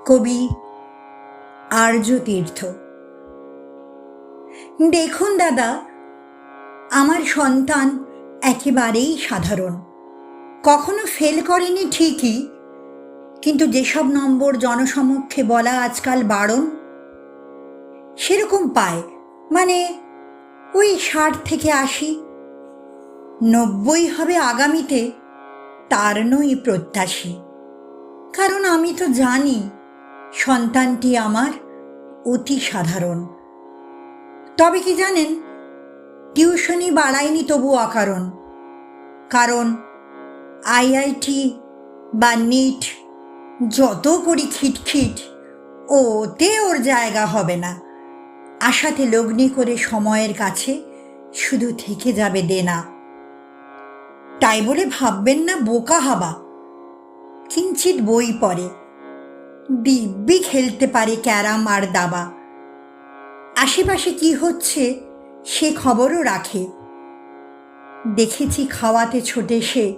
কবি আর্যতীর্থ। দেখুন দাদা, আমার সন্তান একেবারেই সাধারণ। কখনো ফেল করেনি ঠিকই, কিন্তু যেসব নম্বর জনসমক্ষে বলা আজকাল বারণ, সেরকম পায়। মানে ওই 60 থেকে 80, 90 হবে আগামীতে, তার নই প্রত্যাশী। কারণ আমি তো জানি সন্তানটি আমার অতি সাধারণ। তবে কি জানেন, টিউশনি বাড়ায়নি তবু অকারণ। কারণ আইআইটি বা নিট যত করি খিটখিট, ওতে ওর জায়গা হবে না। আশাতে লগ্নি করে সময়ের কাছে শুধু থেকে যাবে দেনা। তাই বলে ভাববেন না বোকা হাবা। কিঞ্চিত বই পড়ে, দিব্যি খেলতে পারে ক্যারাম আর দাবা। আশেপাশে কি হচ্ছে সে খবরও রাখে। দেখেছি খাওয়াতে ছোটে সে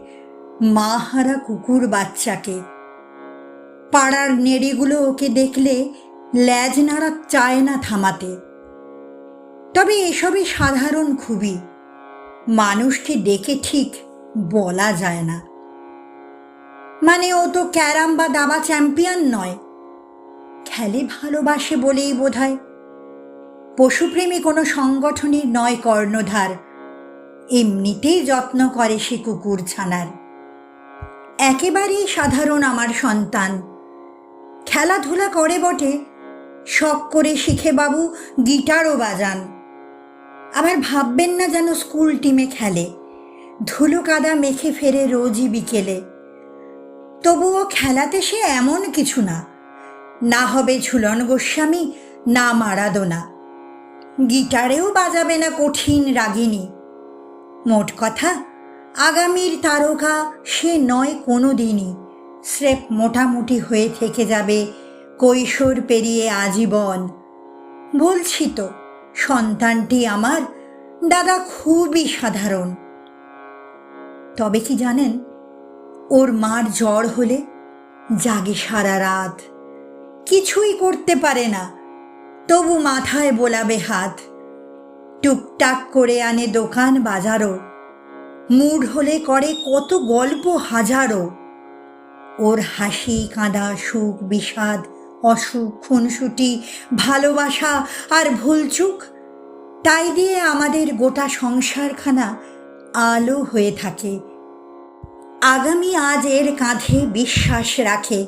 মা হারা কুকুর বাচ্চাকে। পাড়ার নেড়িগুলো ওকে দেখলে ল্যাজ নাড়া চায় না থামাতে। তবে এসবই সাধারণ খুবই, মানুষকে ডেকে ঠিক বলা যায় না। মানে ও তো ক্যারাম বা দাবা চ্যাম্পিয়ন নয়, খেলে ভালোবাসে বলেই বোধহয়। পশুপ্রেমী কোনো সংগঠনের নয় কর্ণধার, এমনিতেই যত্ন করে সে কুকুর ছানার। একেবারেই সাধারণ আমার সন্তান। খেলাধুলা করে বটে, শখ করে শিখে বাবু গিটারও বাজান। আবার ভাববেন না যেন স্কুল টিমে খেলে, ধুলো কাদা মেখে ফেরে রোজই বিকেলে। তবুও খেলাতে সে এমন কিছু না, না হবে ঝুলন গোস্বামী, না মারাদোনা। গিটারেও বাজাবে না কঠিন রাগিনী। মোট কথা, আগামীর তারকা সে নয় কোনো দিনই। স্রেফ মোটামুটি হয়ে থেকে যাবে কৈশোর পেরিয়ে আজীবন। বলছি তো, সন্তানটি আমার দাদা খুবই সাধারণ। তবে কি জানেন, ওর মার জ্বর হলে জাগে সারা রাত, কিছুই করতে পারে না, তবু মাথায় বোলাবে হাত। টুকটাক করে আনে দোকান বাজারও, মুড হলে করে কত গল্প হাজারো। ওর হাসি কাঁদা, সুখ বিষাদ, অসুখ খুনসুটি, ভালোবাসা আর ভুলচুক, তাই দিয়ে আমাদের গোটা সংসারখানা আলো হয়ে থাকে। আগামী আজ এর কাঁধে বিশ্বাস রাখে।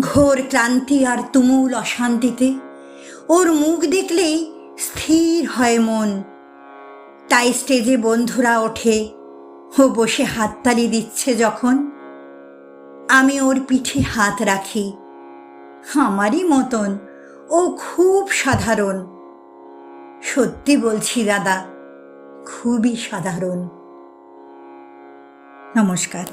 ঘোর ক্লান্তি আর তুমুল অশান্তিতে ওর মুখ দেখলেই স্থির হয় মন। তাই স্টেজে বন্ধুরা ওঠে, ও বসে হাততালি দিচ্ছে যখন, আমি ওর পিঠে হাত রাখি। আমারই মতন ও খুব সাধারণ। সত্যি বলছি দাদা, খুবই সাধারণ। নমস্কার।